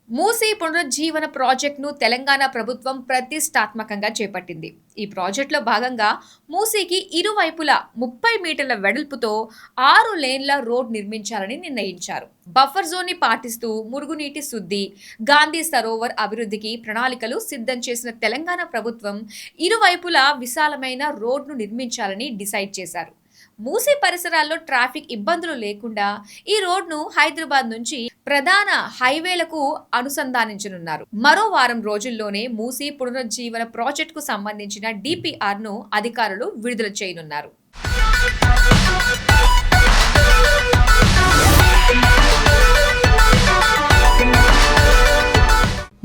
మూసీ పునరుజ్జీవన ప్రాజెక్టును తెలంగాణ ప్రభుత్వం ప్రతిష్టాత్మకంగా చేపట్టింది. ఈ ప్రాజెక్టులో భాగంగా మూసీకి ఇరువైపులా 30 మీటర్ల వెడల్పుతో 6 లేన్ల రోడ్ నిర్మించాలని నిర్ణయించారు. బఫర్ జోన్ ని పాటిస్తూ మురుగునీటి శుద్ధి, గాంధీ సరోవర్ అభివృద్ధికి ప్రణాళికలు సిద్ధం చేసిన తెలంగాణ ప్రభుత్వం ఇరువైపులా విశాలమైన రోడ్ను నిర్మించాలని డిసైడ్ చేశారు. మూసీ పరిసరాల్లో ట్రాఫిక్ ఇబ్బందులు లేకుండా ఈ రోడ్ను హైదరాబాద్ నుంచి ప్రధాన హైవేలకు అనుసంధానించనున్నారు. మరో వారం రోజుల్లోనే మూసీ పునరుజ్జీవన ప్రాజెక్టుకు సంబంధించిన డిపిఆర్ ను అధికారులు విడుదల చేయనున్నారు.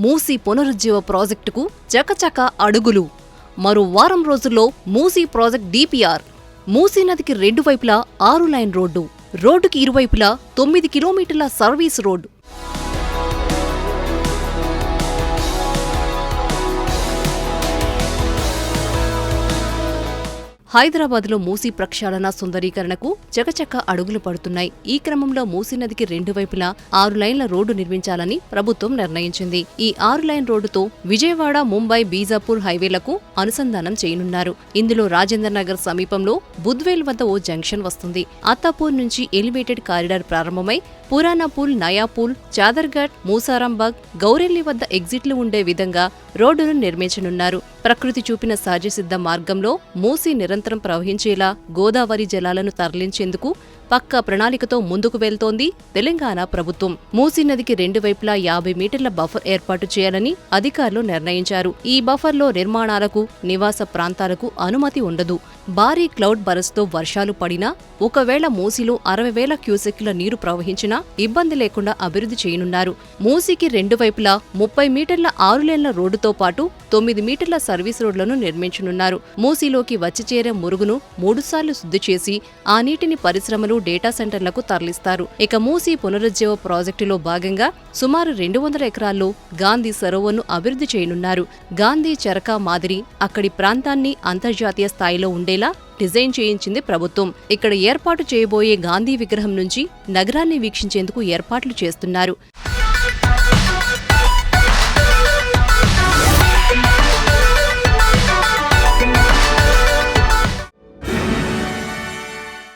మూసీ పునరుజ్జీవ ప్రాజెక్టుకు చకచక అడుగులు. మరో వారం రోజుల్లో మూసీ ప్రాజెక్ట్ డిపిఆర్. మూసీ నదికి 2 వైపులా 6 లైన్ రోడ్డు, రోడ్డుకి ఇరువైపులా 9 కిలోమీటర్ల సర్వీస్ రోడ్డు. హైదరాబాద్లో మూసీ ప్రక్షాళన సుందరీకరణకు చకచక అడుగులు పడుతున్నాయి. ఈ క్రమంలో మూసీ నదికి 2 వైపులా 6 లైన్ల రోడ్డు నిర్మించాలని ప్రభుత్వం నిర్ణయించింది. ఈ 6 లైన్ రోడ్డుతో విజయవాడ, ముంబై, బీజాపూర్ హైవేలకు అనుసంధానం చేయనున్నారు. ఇందులో రాజేంద్ర నగర్ సమీపంలో బుద్వేల్ వద్ద ఓ జంక్షన్ వస్తుంది. అత్తాపూర్ నుంచి ఎలివేటెడ్ కారిడార్ ప్రారంభమై పురానాపూల్, నయాపూల్, చాదర్ఘాట్, మూసారాంబాగ్, గౌరెల్లి వద్ద ఎగ్జిట్లు ఉండే విధంగా రోడ్డును నిర్మించనున్నారు. ప్రకృతి చూపిన సహజసిద్ధ మార్గంలో మూసీ నిరంతరం ప్రవహించేలా గోదావరి జలాలను తరలించేందుకు పక్కా ప్రణాళికతో ముందుకు వెళ్తోంది తెలంగాణ ప్రభుత్వం. మూసీ నదికి 2 వైపులా 50 మీటర్ల బఫర్ ఏర్పాటు చేయాలని అధికారులు నిర్ణయించారు. ఈ బఫర్లో నిర్మాణాలకు, నివాస ప్రాంతాలకు అనుమతి ఉండదు. భారీ క్లౌడ్ బరస్తో వర్షాలు పడినా, ఒకవేళ మూసీలో 60,000 క్యూసెక్కుల నీరు ప్రవహించినా ఇబ్బంది లేకుండా అభివృద్ధి చేయనున్నారు. మూసీకి 2 వైపులా 30 మీటర్ల 6 లేన్ల రోడ్డుతో పాటు 9 మీటర్ల సర్వీస్ రోడ్లను నిర్మించనున్నారు. మూసీలోకి వచ్చి చేరే మురుగును 3 సార్లు శుద్ధి చేసి ఆ నీటిని పరిశ్రమలు, డేటా సెంటర్లకు తరలిస్తారు. ఇక మూసీ పునరుజ్జీవ ప్రాజెక్టులో భాగంగా సుమారు 200 ఎకరాల్లో గాంధీ సరోవర్ను అభివృద్ధి చేయనున్నారు. గాంధీ చరకా మాదిరి అక్కడి ప్రాంతాన్ని అంతర్జాతీయ స్థాయిలో ఉండేలా డిజైన్ చేయించింది ప్రభుత్వం. ఇక్కడ ఏర్పాటు చేయబోయే గాంధీ విగ్రహం నుంచి నగరాన్ని వీక్షించేందుకు ఏర్పాట్లు చేస్తున్నారు.